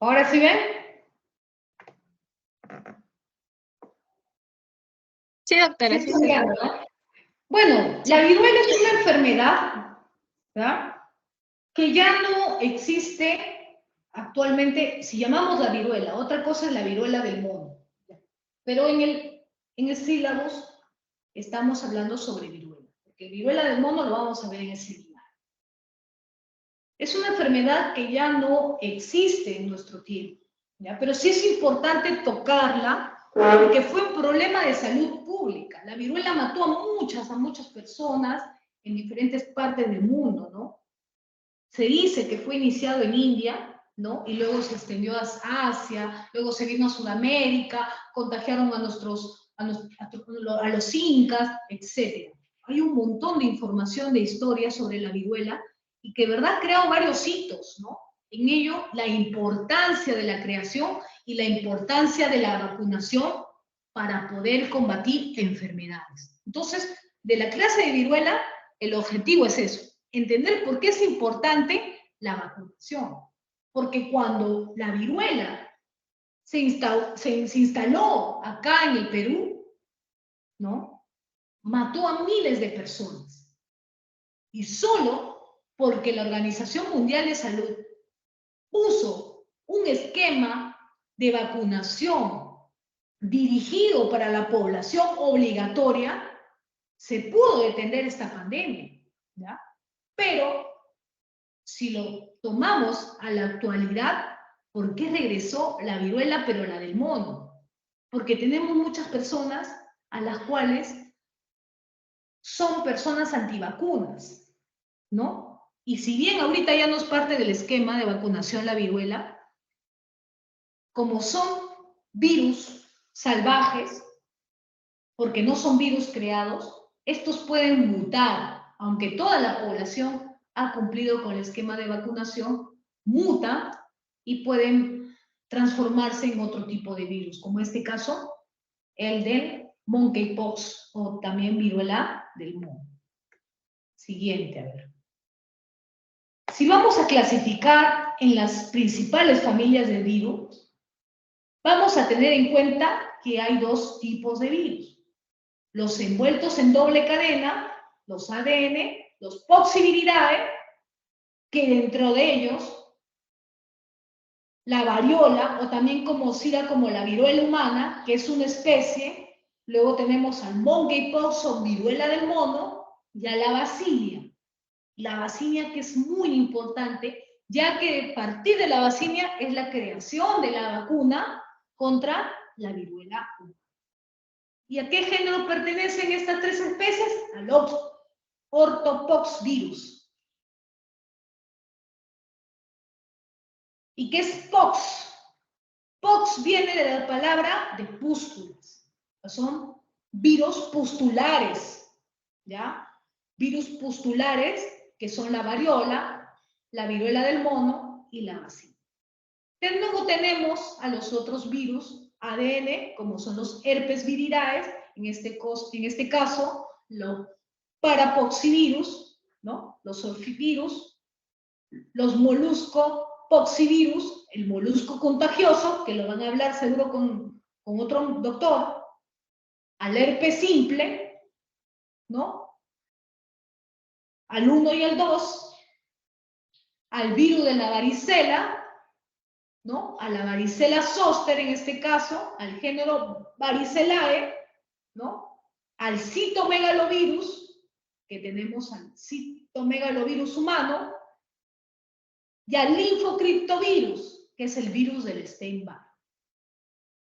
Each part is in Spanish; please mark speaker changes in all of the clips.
Speaker 1: ¿Ahora sí ven?
Speaker 2: Sí, doctora.
Speaker 1: Sí, sí, ¿no? Bueno, la viruela es una enfermedad, ¿verdad?, que ya no existe actualmente. Si llamamos la viruela, otra cosa es la viruela del mono. Pero en el sílabus estamos hablando sobre viruela, porque viruela del mono lo vamos a ver en el seminario. Es una enfermedad que ya no existe en nuestro tiempo, ¿ya? Pero sí es importante tocarla porque fue un problema de salud pública. La viruela mató a muchas personas en diferentes partes del mundo, ¿no? Se dice que fue iniciado en India, ¿no? Y luego se extendió a Asia, luego se vino a Sudamérica, contagiaron a los incas, etc. Hay un montón de información de historia sobre la viruela y que, de verdad, ha creado varios hitos, ¿no? En ello, la importancia de la creación y la importancia de la vacunación para poder combatir enfermedades. Entonces, de la clase de viruela, el objetivo es eso: entender por qué es importante la vacunación. Porque cuando la viruela se instaló acá en el Perú, ¿no?, mató a miles de personas. Y solo porque la Organización Mundial de Salud puso un esquema de vacunación dirigido para la población obligatoria, se pudo detener esta pandemia, ¿ya? Pero si lo tomamos a la actualidad, ¿por qué regresó la viruela, pero la del mono? Porque tenemos muchas personas a las cuales son personas antivacunas, ¿no? Y si bien ahorita ya no es parte del esquema de vacunación la viruela, como son virus salvajes, porque no son virus creados, estos pueden mutar. Aunque toda la población ha cumplido con el esquema de vacunación, mutan y pueden transformarse en otro tipo de virus, como en este caso, el del monkeypox, o también viruela del mono. Siguiente, a ver. Si vamos a clasificar en las principales familias de virus, vamos a tener en cuenta que hay dos tipos de virus: los envueltos en doble cadena, los ADN, los Poxviridae, que dentro de ellos la variola, o también conocida como la viruela humana, que es una especie. Luego tenemos al monkeypox o viruela del mono, y a la vacinia. La vacinia, que es muy importante, ya que a partir de la vacinia es la creación de la vacuna contra la viruela humana. ¿Y a qué género pertenecen estas tres especies? Al ortopoxvirus. ¿Y qué es pox? Pox viene de la palabra de pústulas. Son virus pustulares, ¿ya? Virus pustulares, que son la variola, la viruela del mono y la vacinia. Luego tenemos a los otros virus ADN, como son los herpes viridae, en este caso, los parapoxivirus, ¿no?, los orfivirus, los moluscopoxivirus, el molusco contagioso, que lo van a hablar seguro con otro doctor, al herpes simple, ¿no?, al 1 y al 2, al virus de la varicela, ¿no?, a la varicela zoster en este caso, al género varicelae, ¿no?, al citomegalovirus, que tenemos al citomegalovirus humano, y al linfocriptovirus, que es el virus del Epstein-Barr,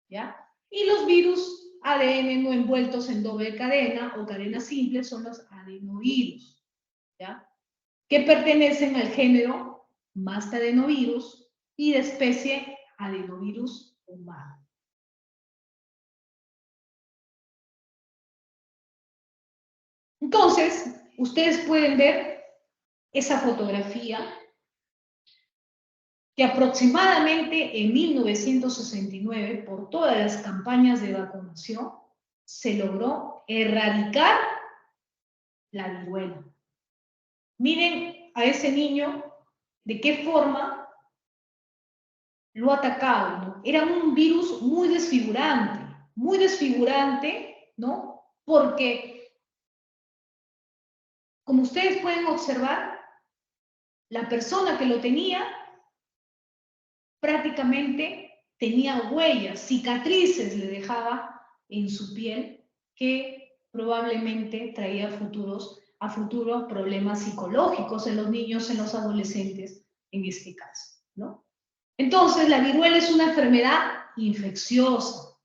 Speaker 1: ¿ya? Y los virus ADN no envueltos en doble cadena o cadena simple son los adenovirus, ¿ya?, que pertenecen al género mastadenovirus y de especie adenovirus humano. Entonces, ustedes pueden ver esa fotografía que aproximadamente en 1969, por todas las campañas de vacunación, se logró erradicar la viruela. Miren a ese niño de qué forma lo ha atacado, ¿no? Era un virus muy desfigurante, ¿no? Porque, como ustedes pueden observar, la persona que lo tenía prácticamente tenía huellas, cicatrices le dejaba en su piel que probablemente traía a futuro problemas psicológicos en los niños, en los adolescentes, en este caso, ¿no? Entonces, la viruela es una enfermedad infecciosa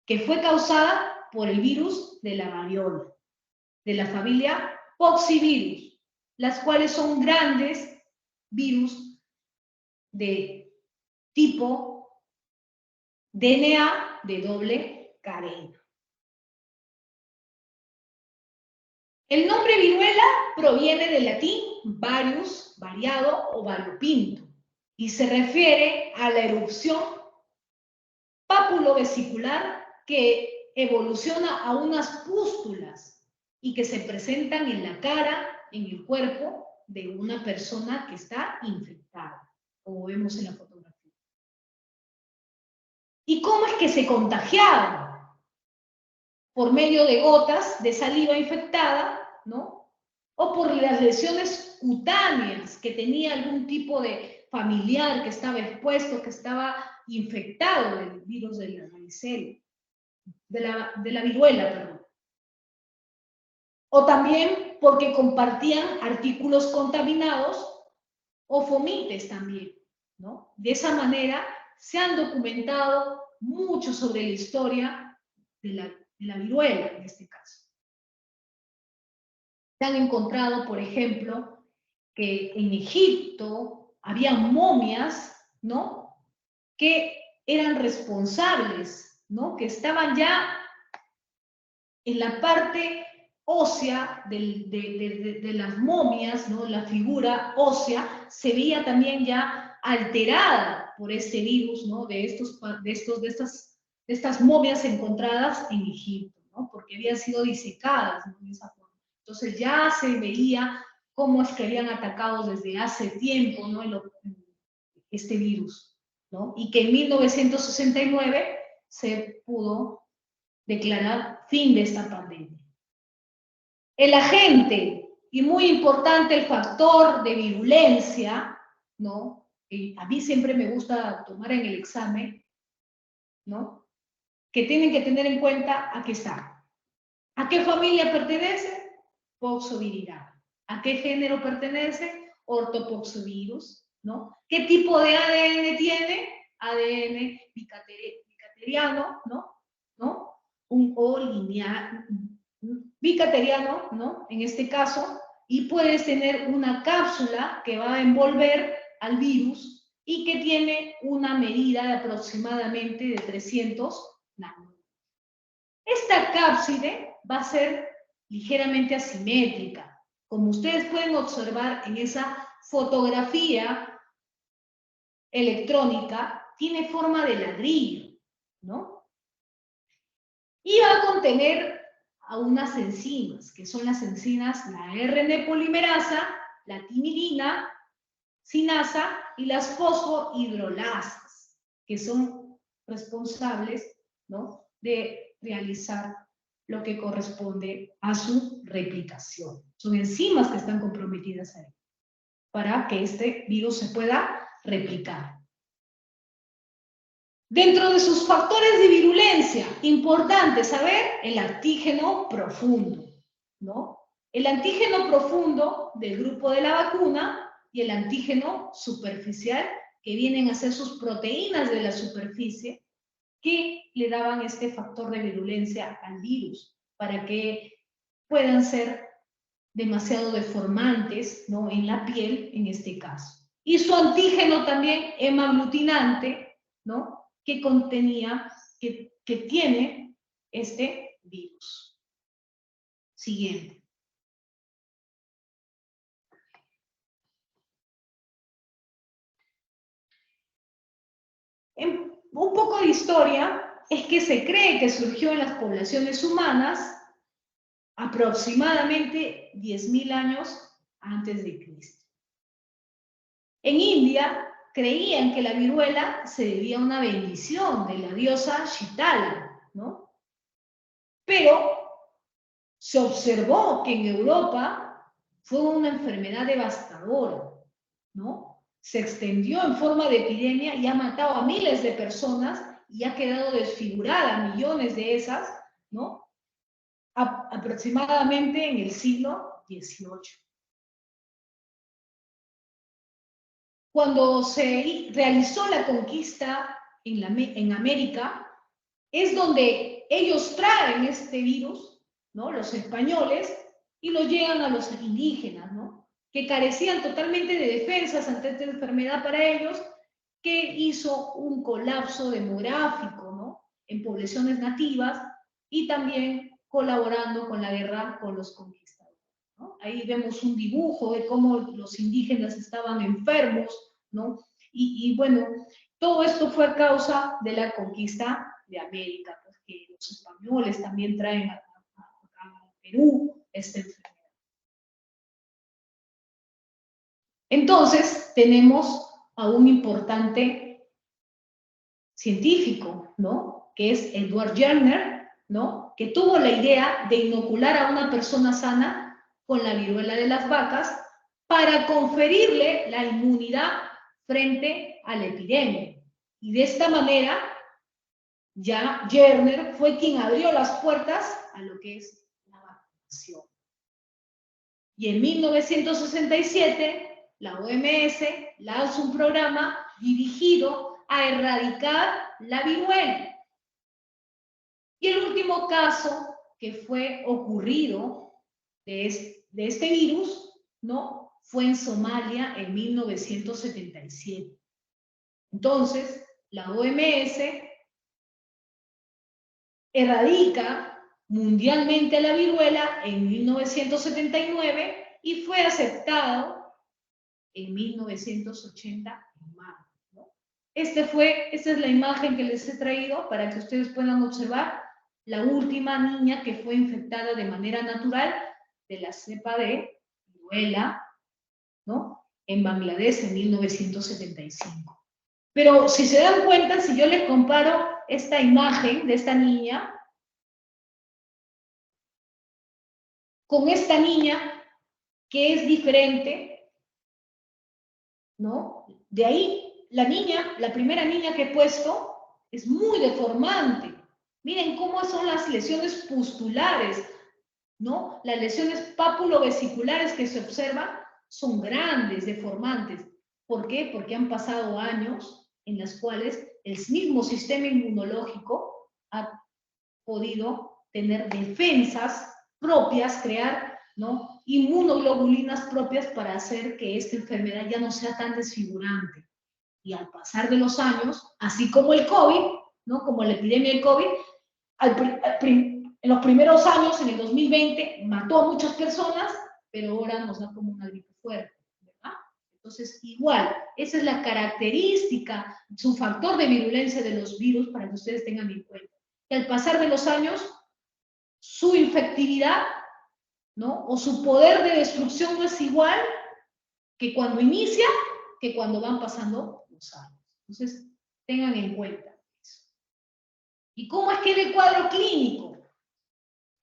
Speaker 1: que fue causada por el virus de la variola, de la familia Poxivirus, las cuales son grandes virus de tipo DNA de doble cadena. El nombre viruela proviene del latín varius, variado o variopinto, y se refiere a la erupción papulovesicular que evoluciona a unas pústulas y que se presentan en la cara, en el cuerpo de una persona que está infectada, como vemos en la fotografía. ¿Y cómo es que se contagiaba? Por medio de gotas de saliva infectada, ¿no? O por las lesiones cutáneas que tenía algún tipo de familiar que estaba expuesto, que estaba infectado del virus de la varicela, de la viruela, perdón. O también porque compartían artículos contaminados o fomites también, ¿no? De esa manera se han documentado mucho sobre la historia de la viruela, en este caso. Se han encontrado, por ejemplo, que en Egipto había momias, ¿no? Que eran responsables, ¿no? Que estaban ya en la parte ósea de las momias, ¿no? La figura ósea se veía también ya alterada por este virus, ¿no? De estas momias encontradas en Egipto, ¿no? Porque habían sido disecadas, ¿no? De esa forma. Entonces ya se veía cómo es que habían atacado desde hace tiempo, ¿no? Este virus, ¿no? Y que en 1969 se pudo declarar fin de esta pandemia. El agente, y muy importante el factor de virulencia, ¿no? Y a mí siempre me gusta tomar en el examen, ¿no? Que tienen que tener en cuenta, aquí está. ¿A qué familia pertenece? Poxovirida. ¿A qué género pertenece? Ortopoxovirus, ¿no? ¿Qué tipo de ADN tiene? ADN bicateriano, ¿no? Un O lineal, bicateriano, ¿no? En este caso, y puedes tener una cápsula que va a envolver al virus y que tiene una medida de aproximadamente de 300 nanómetros. Esta cápside va a ser ligeramente asimétrica. Como ustedes pueden observar en esa fotografía electrónica, tiene forma de ladrillo, ¿no? Y va a contener a unas enzimas, que son las enzimas, la RNA polimerasa, la timidina, sinasa y las fosfohidrolasas, que son responsables, ¿no? De realizar lo que corresponde a su replicación. Son enzimas que están comprometidas ahí para que este virus se pueda replicar. Dentro de sus factores de virulencia, importante saber el antígeno profundo, ¿no? El antígeno profundo del grupo de la vacuna y el antígeno superficial, que vienen a ser sus proteínas de la superficie, que le daban este factor de virulencia al virus, para que puedan ser demasiado deformantes, ¿no? En la piel, en este caso. Y su antígeno también hemaglutinante, ¿no? Que contenía, que tiene este virus. Siguiente. Un poco de historia es que se cree que surgió en las poblaciones humanas aproximadamente 10.000 años antes de Cristo. En India creían que la viruela se debía a una bendición de la diosa Shitala, ¿no? Pero se observó que en Europa fue una enfermedad devastadora, ¿no? Se extendió en forma de epidemia y ha matado a miles de personas y ha quedado desfigurada millones de esas, ¿no? Aproximadamente en el siglo XVIII. Cuando se realizó la conquista en América, es donde ellos traen este virus, ¿no? Los españoles, y lo llegan a los indígenas, ¿no? Que carecían totalmente de defensas ante esta enfermedad para ellos, que hizo un colapso demográfico, ¿no? En poblaciones nativas y también colaborando con la guerra con los conquistadores, ¿no? Ahí vemos un dibujo de cómo los indígenas estaban enfermos, ¿no? Y bueno, todo esto fue a causa de la conquista de América, porque los españoles también traen a Perú esta enfermedad. Entonces, tenemos a un importante científico, ¿no? Que es Edward Jenner, ¿no? Que tuvo la idea de inocular a una persona sana con la viruela de las vacas para conferirle la inmunidad frente a la epidemia. Y de esta manera, ya Jenner fue quien abrió las puertas a lo que es la vacunación. Y en 1967, la OMS lanza un programa dirigido a erradicar la viruela. Y el último caso que fue ocurrido de este virus, ¿no? Fue en Somalia en 1977. Entonces, la OMS erradica mundialmente la viruela en 1979 y fue aceptado en 1980 en marzo, ¿no? Esta es la imagen que les he traído para que ustedes puedan observar la última niña que fue infectada de manera natural de la cepa de viruela, ¿no? En Bangladesh en 1975. Pero si se dan cuenta, si yo les comparo esta imagen de esta niña con esta niña que es diferente, ¿no? De ahí, la primera niña que he puesto, es muy deformante. Miren cómo son las lesiones pustulares, ¿no? Las lesiones papulovesiculares que se observan son grandes, deformantes. ¿Por qué? Porque han pasado años en los cuales el mismo sistema inmunológico ha podido tener defensas propias, crear, ¿no? Inmunoglobulinas propias para hacer que esta enfermedad ya no sea tan desfigurante. Y al pasar de los años, así como el COVID, ¿no? Como la epidemia del COVID, en los primeros años, en el 2020, mató a muchas personas, pero ahora nos da como una gripe fuerte, ¿verdad? Entonces, igual, esa es la característica, su factor de virulencia de los virus para que ustedes tengan en cuenta. Que al pasar de los años, su infectividad, ¿no? O su poder de destrucción no es igual que cuando inicia, que cuando van pasando los años. Entonces, tengan en cuenta eso. ¿Y cómo es que en el cuadro clínico?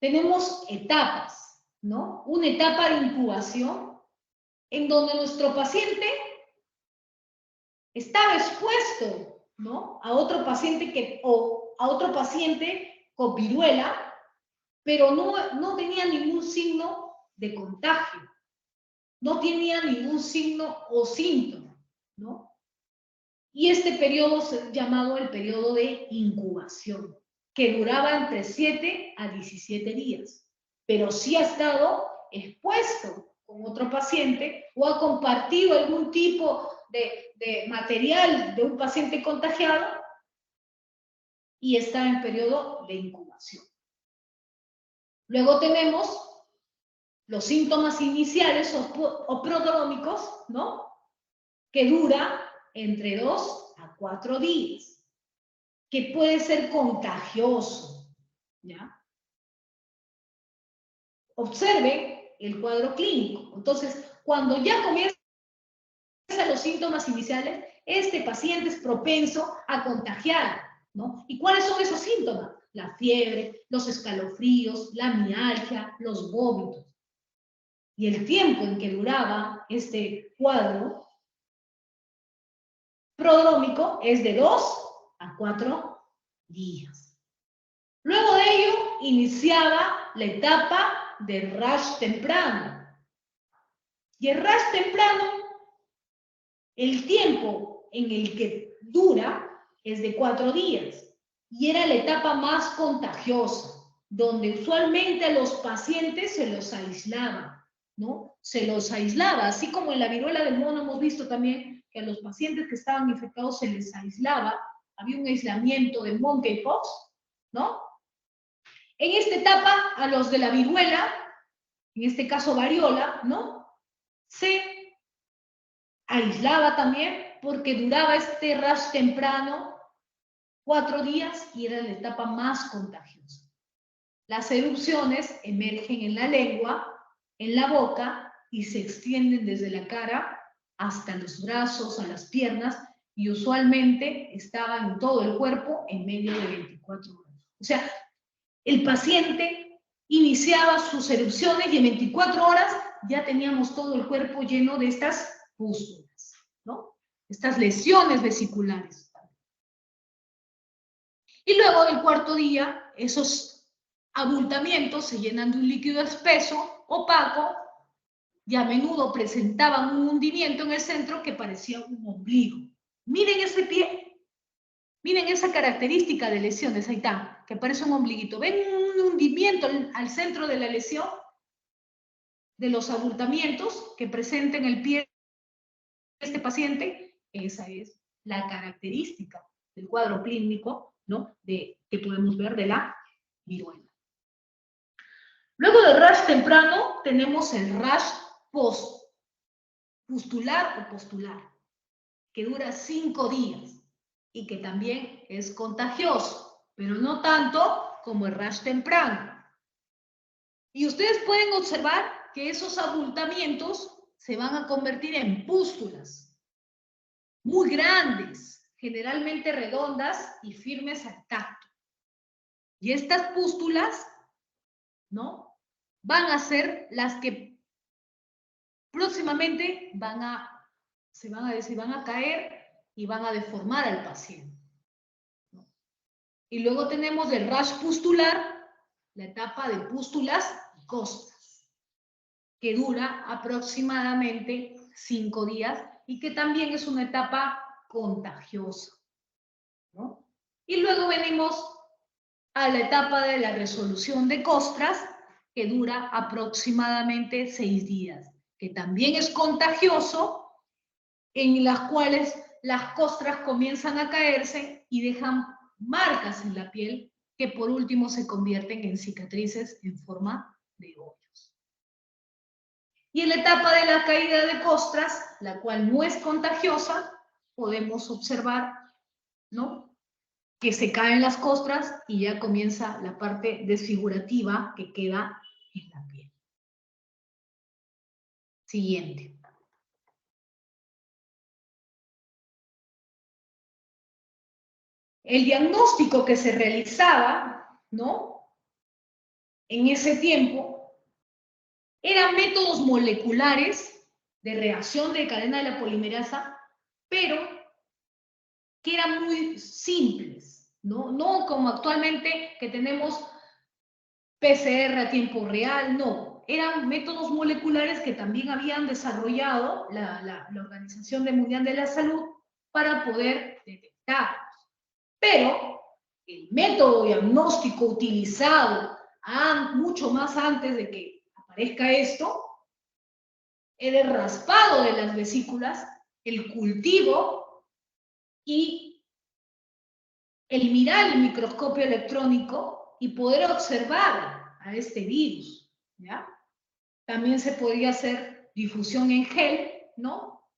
Speaker 1: Tenemos etapas, ¿no? Una etapa de incubación en donde nuestro paciente estaba expuesto, ¿no? A otro paciente con viruela, pero no tenía ningún signo de contagio, no tenía ningún signo o síntoma, ¿no? Y este periodo es llamado el periodo de incubación, que duraba entre 7 a 17 días, pero sí ha estado expuesto con otro paciente o ha compartido algún tipo de material de un paciente contagiado y está en periodo de incubación. Luego tenemos los síntomas iniciales o prodrómicos, ¿no? Que dura entre 2 a 4 días, que puede ser contagioso, ¿ya? Observen el cuadro clínico. Entonces, cuando ya comienzan los síntomas iniciales, este paciente es propenso a contagiar, ¿no? ¿Y cuáles son esos síntomas? La fiebre, los escalofríos, la mialgia, los vómitos. Y el tiempo en que duraba este cuadro prodrómico es de 2 a 4 días. Luego de ello, iniciaba la etapa del rash temprano. Y el rash temprano, el tiempo en el que dura es de 4 días. Y era la etapa más contagiosa, donde usualmente a los pacientes se los aislaba, ¿no? Se los aislaba, así como en la viruela del mono hemos visto también que a los pacientes que estaban infectados se les aislaba, había un aislamiento de monkeypox, ¿no? En esta etapa, a los de la viruela, en este caso variola, ¿no? Se aislaba también porque duraba este rash temprano 4 días y era la etapa más contagiosa. Las erupciones emergen en la lengua, en la boca y se extienden desde la cara hasta los brazos, a las piernas y usualmente estaban en todo el cuerpo en medio de 24 horas. O sea, el paciente iniciaba sus erupciones y en 24 horas ya teníamos todo el cuerpo lleno de estas pústulas, ¿no? Estas lesiones vesiculares. Y luego del cuarto día, esos abultamientos se llenan de un líquido espeso, opaco, y a menudo presentaban un hundimiento en el centro que parecía un ombligo. Miren ese pie, miren esa característica de lesiones, ahí está, que parece un ombliguito. ¿Ven un hundimiento al centro de la lesión? De los abultamientos que presenta en el pie de este paciente, esa es la característica del cuadro clínico, ¿no? Que podemos ver de la viruela. Luego del rash temprano tenemos el rash pustular o postular, que dura 5 días y que también es contagioso, pero no tanto como el rash temprano. Y ustedes pueden observar que esos abultamientos se van a convertir en pústulas muy grandes, generalmente redondas y firmes al tacto. Y estas pústulas, ¿no?, van a ser las que próximamente van a caer y van a deformar al paciente, ¿no? Y luego tenemos el rash pustular, la etapa de pústulas y costras, que dura aproximadamente 5 días y que también es una etapa contagiosa, ¿no? Y luego venimos a la etapa de la resolución de costras, que dura aproximadamente 6 días, que también es contagioso, en las cuales las costras comienzan a caerse y dejan marcas en la piel que por último se convierten en cicatrices en forma de hoyos. Y en la etapa de la caída de costras, la cual no es contagiosa, podemos observar, ¿no?, que se caen las costras y ya comienza la parte desfigurativa que queda en la piel. Siguiente. El diagnóstico que se realizaba, ¿no?, en ese tiempo eran métodos moleculares de reacción de cadena de la polimerasa, pero que eran muy simples, ¿no? No como actualmente que tenemos PCR a tiempo real, no. Eran métodos moleculares que también habían desarrollado la Organización Mundial de la Salud para poder detectarlos. Pero el método diagnóstico utilizado mucho más antes de que aparezca esto era el raspado de las vesículas, el cultivo y el mirar el microscopio electrónico y poder observar a este virus, ¿ya? También se podría hacer difusión en gel, ¿no?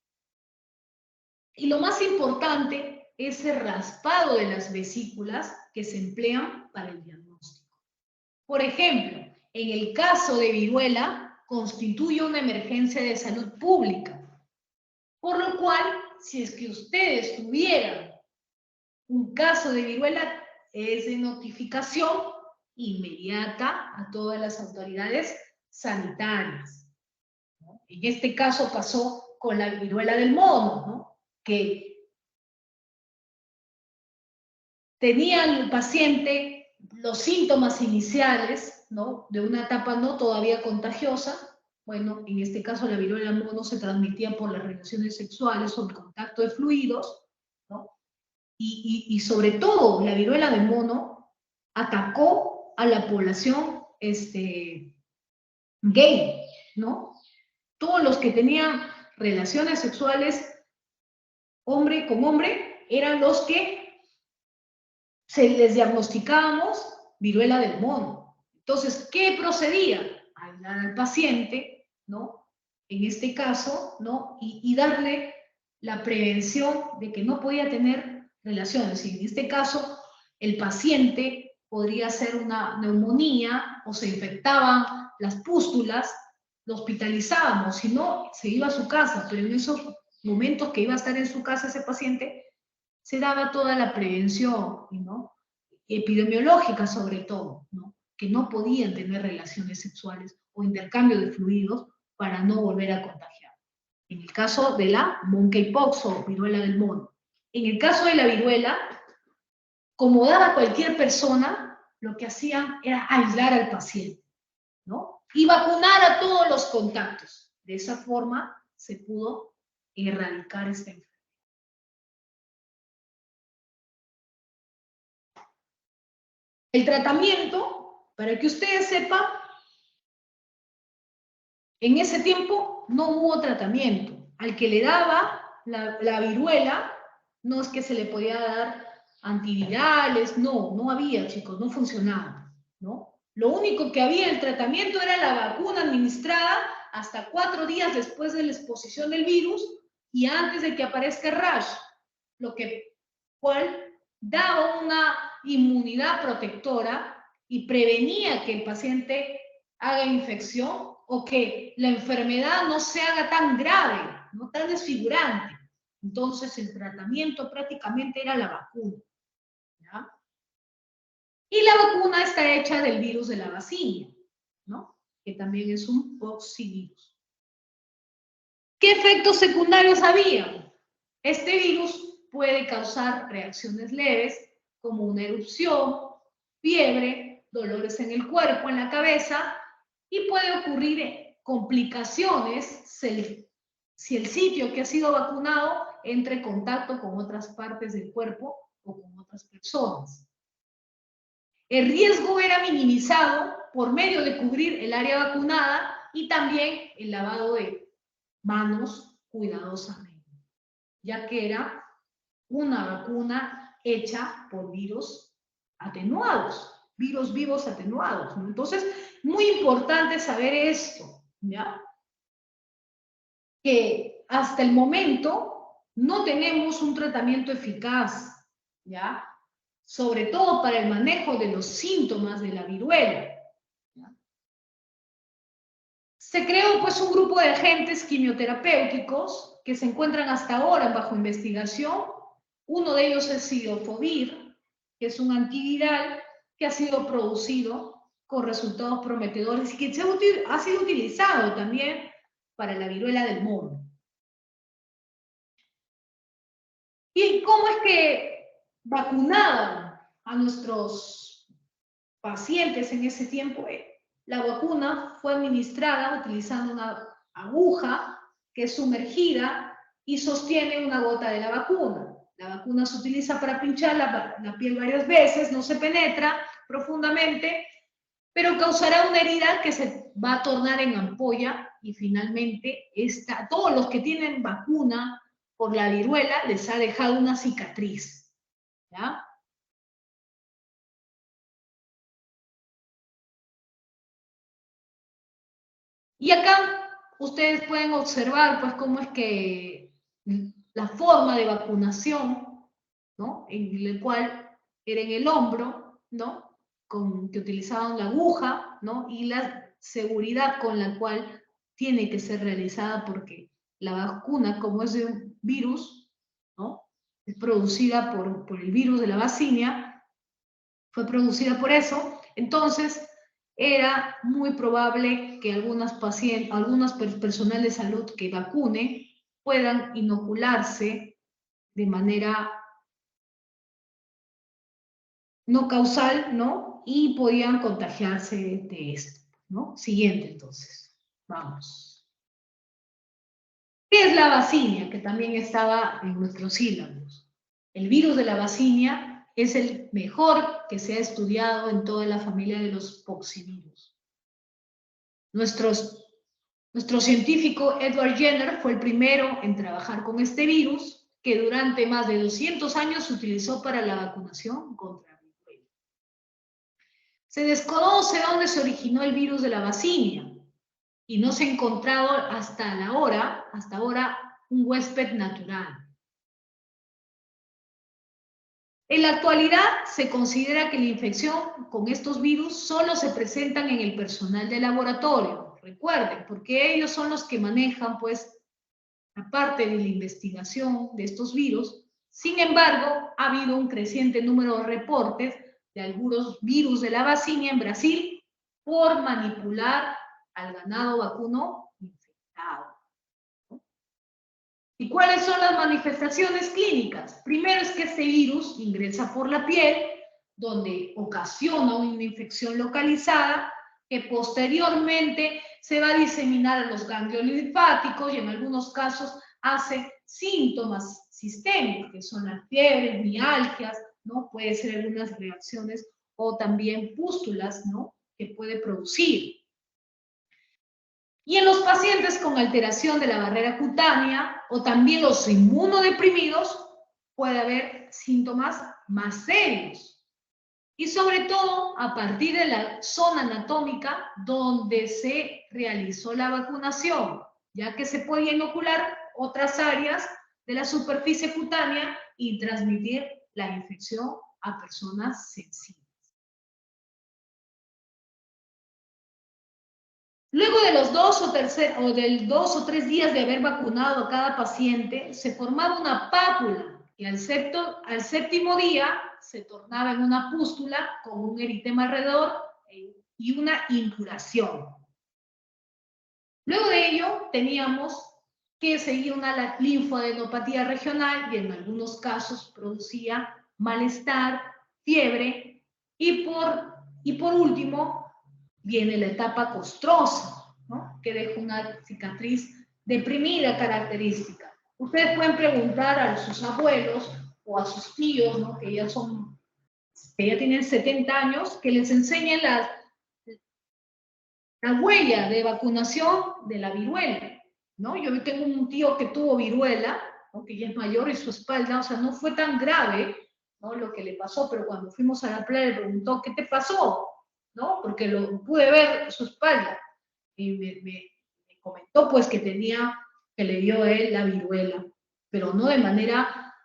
Speaker 1: Y lo más importante es el raspado de las vesículas que se emplean para el diagnóstico. Por ejemplo, en el caso de viruela, constituye una emergencia de salud pública, Por lo cual, si es que ustedes tuvieran un caso de viruela, es de notificación inmediata a todas las autoridades sanitarias, ¿no? En este caso pasó con la viruela del mono, ¿no? Que tenía el paciente los síntomas iniciales, ¿no? De una etapa no todavía contagiosa. Bueno, en este caso la viruela del mono se transmitía por las relaciones sexuales o el contacto de fluidos, ¿no? Y sobre todo la viruela del mono atacó a la población gay, ¿no? Todos los que tenían relaciones sexuales hombre con hombre eran los que se les diagnosticábamos viruela del mono. Entonces, ¿qué procedía? Aislar al paciente, ¿no? En este caso, ¿no? Y darle la prevención de que no podía tener relaciones. Y en este caso, el paciente podría ser una neumonía o se infectaban las pústulas, lo hospitalizábamos, si no, se iba a su casa, pero en esos momentos que iba a estar en su casa ese paciente, se daba toda la prevención, ¿no? Epidemiológica sobre todo, ¿no? Que no podían tener relaciones sexuales o intercambio de fluidos para no volver a contagiar. En el caso de la monkeypox o viruela del mono. En el caso de la viruela, como daba cualquier persona, lo que hacían era aislar al paciente, ¿no? Y vacunar a todos los contactos. De esa forma se pudo erradicar esta enfermedad. El tratamiento, para que ustedes sepan, en ese tiempo no hubo tratamiento. Al que le daba la viruela, no es que se le podía dar antivirales, no había, chicos, no funcionaba, ¿no? Lo único que había en el tratamiento era la vacuna administrada hasta 4 días después de la exposición del virus y antes de que aparezca el rash, lo cual daba una inmunidad protectora y prevenía que el paciente haga infección o que la enfermedad no se haga tan grave, no tan desfigurante. Entonces el tratamiento prácticamente era la vacuna, ¿ya? Y la vacuna está hecha del virus de la vacina, ¿no? Que también es un poxivirus. ¿Qué efectos secundarios había? Este virus puede causar reacciones leves como una erupción, fiebre, dolores en el cuerpo, en la cabeza, y puede ocurrir complicaciones si el sitio que ha sido vacunado entra en contacto con otras partes del cuerpo o con otras personas. El riesgo era minimizado por medio de cubrir el área vacunada y también el lavado de manos cuidadosamente, ya que era una vacuna hecha por virus atenuados, virus vivos atenuados, ¿no? Entonces, muy importante saber esto, ¿ya? Que hasta el momento no tenemos un tratamiento eficaz, ¿ya? Sobre todo para el manejo de los síntomas de la viruela, ¿ya? Se creó pues un grupo de agentes quimioterapéuticos que se encuentran hasta ahora bajo investigación. Uno de ellos es Cidofovir, que es un antiviral que ha sido producido con resultados prometedores y que ha sido utilizado también para la viruela del mono. ¿Y cómo es que vacunaban a nuestros pacientes en ese tiempo? La vacuna fue administrada utilizando una aguja que es sumergida y sostiene una gota de la vacuna. La vacuna se utiliza para pinchar la piel varias veces, no se penetra profundamente, pero causará una herida que se va a tornar en ampolla y finalmente todos los que tienen vacuna por la viruela les ha dejado una cicatriz, ¿ya? Y acá ustedes pueden observar, pues, cómo es que la forma de vacunación, ¿no? En el cual era en el hombro, ¿no? Que utilizaban la aguja, ¿no? Y la seguridad con la cual tiene que ser realizada porque la vacuna, como es de un virus, ¿no? Es producida por el virus de la vaccinia, fue producida por eso, entonces era muy probable que algunas personal de salud que vacune puedan inocularse de manera no causal, ¿no? Y podían contagiarse de esto, ¿no? Siguiente, entonces. Vamos. ¿Qué es la vaccinia? Que también estaba en nuestros sílabos. El virus de la vaccinia es el mejor que se ha estudiado en toda la familia de los poxivirus. Nuestro científico Edward Jenner fue el primero en trabajar con este virus, que durante más de 200 años se utilizó para la vacunación contra la viruela. Se desconoce dónde se originó el virus de la vaccinia y no se ha encontrado hasta ahora, un huésped natural. En la actualidad se considera que la infección con estos virus solo se presentan en el personal de laboratorio. Recuerden, porque ellos son los que manejan, pues, la parte de la investigación de estos virus. Sin embargo, ha habido un creciente número de reportes de algunos virus de la vaccinia en Brasil por manipular al ganado vacuno infectado. ¿Y cuáles son las manifestaciones clínicas? Primero es que este virus ingresa por la piel, donde ocasiona una infección localizada que posteriormente se va a diseminar a los ganglios linfáticos y en algunos casos hace síntomas sistémicos, que son las fiebres, mialgias, ¿no? Puede ser algunas reacciones o también pústulas, ¿no? Que puede producir. Y en los pacientes con alteración de la barrera cutánea o también los inmunodeprimidos puede haber síntomas más serios. Y sobre todo a partir de la zona anatómica donde se realizó la vacunación, ya que se podía inocular otras áreas de la superficie cutánea y transmitir la infección a personas sensibles. Luego de los 2 o 3 días de haber vacunado a cada paciente, se formaba una pápula y al séptimo día se tornaba en una pústula con un eritema alrededor y una induración. Luego de ello teníamos que seguía una linfoadenopatía regional y en algunos casos producía malestar, fiebre y por último viene la etapa costrosa, ¿no? Que deja una cicatriz deprimida característica. Ustedes pueden preguntar a sus abuelos o a sus tíos, ¿no? Que ya tienen 70 años, que les enseñen la huella de vacunación de la viruela, ¿no? Yo tengo un tío que tuvo viruela, ¿no? Que ya es mayor y su espalda, o sea, no fue tan grave, ¿no? Lo que le pasó, pero cuando fuimos a la playa le preguntó, ¿qué te pasó? ¿No? Porque lo pude ver su espalda y me comentó pues que le dio a él la viruela, pero no de manera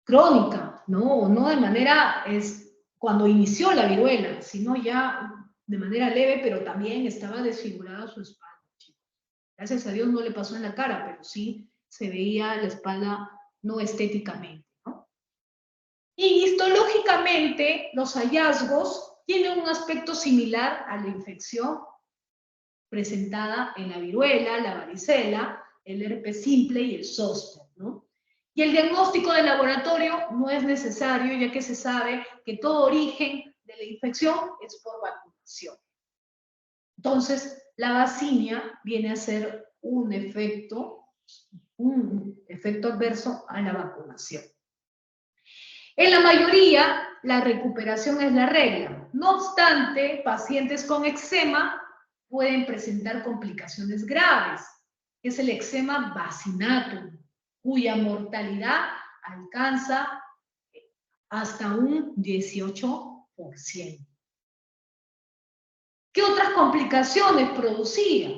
Speaker 1: crónica, no de manera cuando inició la viruela, sino ya de manera leve, pero también estaba desfigurada su espalda. Gracias a Dios no le pasó en la cara, pero sí se veía la espalda no estéticamente, ¿no? Y histológicamente, los hallazgos tienen un aspecto similar a la infección presentada en la viruela, la varicela, el herpes simple y el zóster, ¿no? Y el diagnóstico de laboratorio no es necesario, ya que se sabe que todo origen de la infección es por vacunación. Entonces, la vaccinia viene a ser un efecto adverso a la vacunación. En la mayoría, la recuperación es la regla. No obstante, pacientes con eczema pueden presentar complicaciones graves. Es el eczema vacinatum, cuya mortalidad alcanza hasta un 18%. ¿Qué otras complicaciones producía?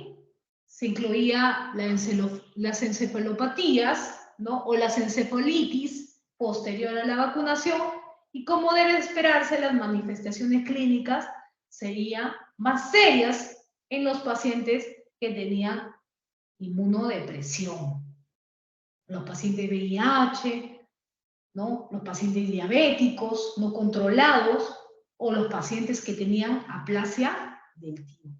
Speaker 1: Se incluía las encefalopatías, ¿no? O las encefalitis posterior a la vacunación, y como debe esperarse, las manifestaciones clínicas serían más serias en los pacientes que tenían inmunodepresión. Los pacientes VIH, ¿no? Los pacientes diabéticos no controlados o los pacientes que tenían aplasia del timo.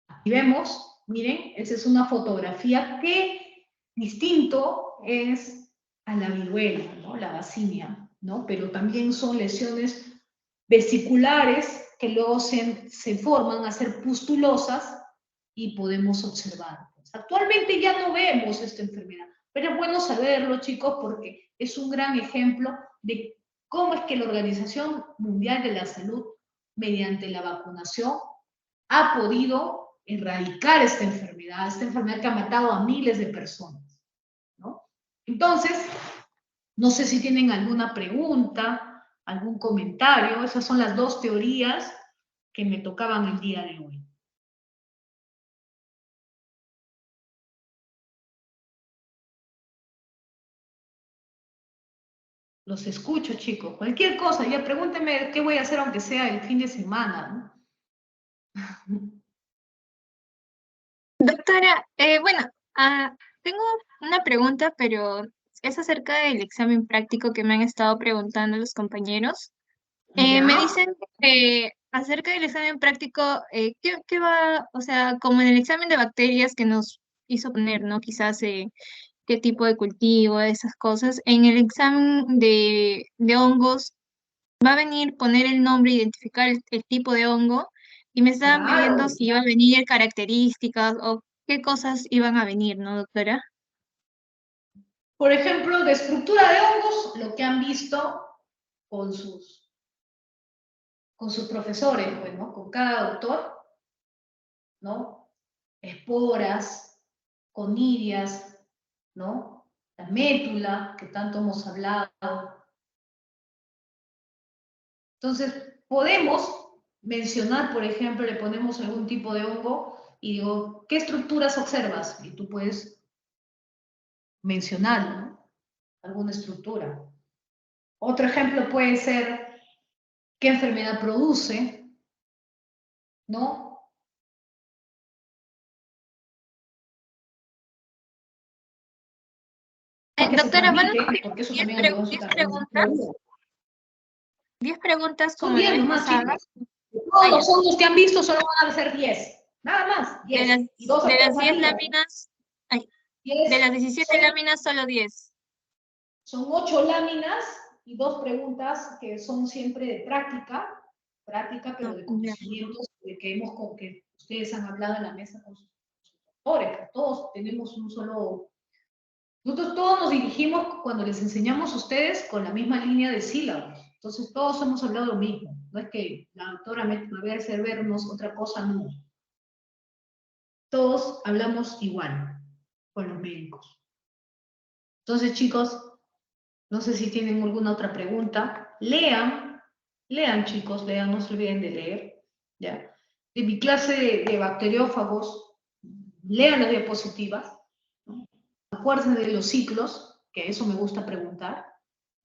Speaker 1: Aquí vemos, miren, esa es una fotografía que distinto es a la viruela, ¿no? La basinia, ¿no? Pero también son lesiones vesiculares que luego se forman a ser pustulosas y podemos observar. Actualmente ya no vemos esta enfermedad, pero es bueno saberlo, chicos, porque es un gran ejemplo de cómo es que la Organización Mundial de la Salud, mediante la vacunación, ha podido erradicar esta enfermedad que ha matado a miles de personas, ¿no? Entonces, no sé si tienen alguna pregunta, algún comentario. Esas son las dos teorías que me tocaban el día de hoy. Los escucho, chicos. Cualquier cosa, ya pregúntenme qué voy a hacer aunque sea el fin de semana, ¿no?
Speaker 2: Doctora, bueno, tengo una pregunta, pero es acerca del examen práctico que me han estado preguntando los compañeros. Me
Speaker 1: ¿Ya?
Speaker 2: dicen acerca del examen práctico, ¿qué va, o sea, como en el examen de bacterias que nos hizo poner, ¿no? Quizás qué tipo de cultivo, esas cosas. En el examen de hongos, va a venir poner el nombre, identificar el tipo de hongo, y me estaban pidiendo
Speaker 1: Claro.
Speaker 2: si iba a venir características o qué cosas iban a venir, ¿no, doctora?
Speaker 1: Por ejemplo, de estructura de hongos, lo que han visto con sus profesores, pues, ¿no? Con cada doctor, ¿no? Esporas, conidias, ¿no? La métula, que tanto hemos hablado. Entonces, podemos mencionar, por ejemplo, le ponemos algún tipo de hongo y digo, ¿qué estructuras observas? Y tú puedes mencionar, ¿no? Alguna estructura. Otro ejemplo puede ser qué enfermedad produce, ¿no? Que se
Speaker 2: Doctora, van a
Speaker 1: transmite,
Speaker 2: ser
Speaker 1: porque eso
Speaker 2: 10
Speaker 1: también ha llegado a su
Speaker 2: 10
Speaker 1: carrera.
Speaker 2: preguntas, 10 preguntas
Speaker 1: Son
Speaker 2: como la
Speaker 1: 10
Speaker 2: vez
Speaker 1: nomás,
Speaker 2: pasada.
Speaker 1: chicos. De todos
Speaker 2: Ya.
Speaker 1: los hongos que han visto solo van a ser 10. Nada más,
Speaker 2: De las,
Speaker 1: 10. Y dos
Speaker 2: de las 10
Speaker 1: alternativas.
Speaker 2: láminas, ay,
Speaker 1: 10
Speaker 2: de las 17
Speaker 1: son
Speaker 2: láminas, solo 10.
Speaker 1: Son 8 láminas y 2 preguntas que son siempre de práctica, pero
Speaker 2: No,
Speaker 1: de
Speaker 2: ya.
Speaker 1: conocimientos de que ustedes han hablado en la mesa con sus doctores. Todos tenemos un solo. Nosotros todos nos dirigimos cuando les enseñamos a ustedes con la misma línea de sílabos. Entonces todos hemos hablado lo mismo. No es que la doctora me va a hacer vernos otra cosa, no. Todos hablamos igual con los médicos. Entonces, chicos, no sé si tienen alguna otra pregunta. Lean, chicos, lean, no se olviden de leer. ¿Ya? En mi clase de bacteriófagos, lean las diapositivas, ¿no? Acuérdense de los ciclos, que eso me gusta preguntar,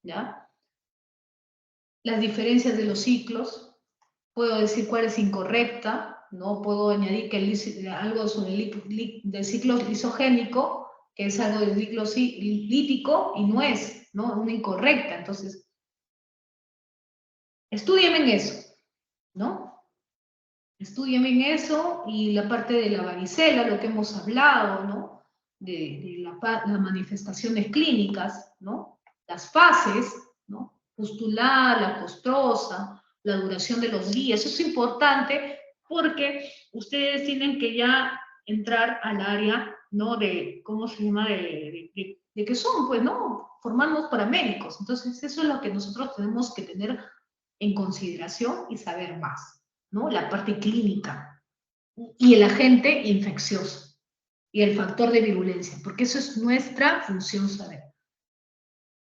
Speaker 1: ¿ya? Las diferencias de los ciclos, puedo decir cuál es incorrecta, ¿no? Puedo añadir que algo sobre del ciclo lisogénico, que es algo del ciclo lítico, y no es, ¿no? Una incorrecta. Entonces, estúdienme en eso, ¿no? Estúdienme en eso y la parte de la varicela, lo que hemos hablado, ¿no? De las manifestaciones clínicas, ¿no? Las fases, ¿no? Pustular, la costrosa, la duración de los días. Eso es importante porque ustedes tienen que ya entrar al área, ¿no? De, ¿cómo se llama? De que son, pues, ¿no? Formarnos paramédicos. Entonces, eso es lo que nosotros tenemos que tener en consideración y saber más, ¿no? La parte clínica y el agente infeccioso y el factor de virulencia, porque eso es nuestra función saber.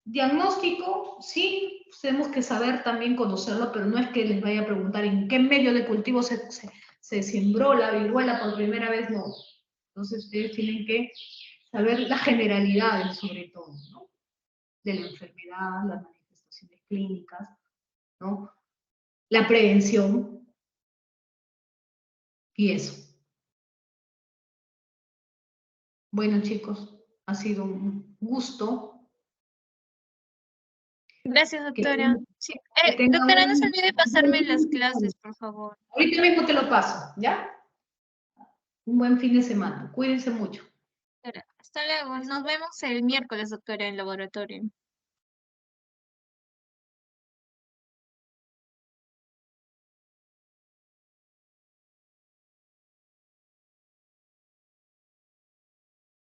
Speaker 1: Diagnóstico, sí, tenemos que saber también conocerlo, pero no es que les vaya a preguntar en qué medio de cultivo se sembró la viruela por primera vez, no. Entonces ustedes tienen que saber las generalidades sobre todo, ¿no? De la enfermedad, las manifestaciones clínicas, ¿no? La prevención y eso. Bueno, chicos, ha sido un gusto.
Speaker 2: Gracias,
Speaker 1: Que,
Speaker 2: doctora. Sí.
Speaker 1: que tengan
Speaker 2: Doctora, no se
Speaker 1: un
Speaker 2: olvide
Speaker 1: buen
Speaker 2: pasarme las
Speaker 1: fin de semana.
Speaker 2: clases, por favor.
Speaker 1: Ahorita mismo te lo paso, ¿ya? Un buen fin de semana. Cuídense mucho.
Speaker 2: Hasta luego. Nos vemos el miércoles, doctora, en el laboratorio.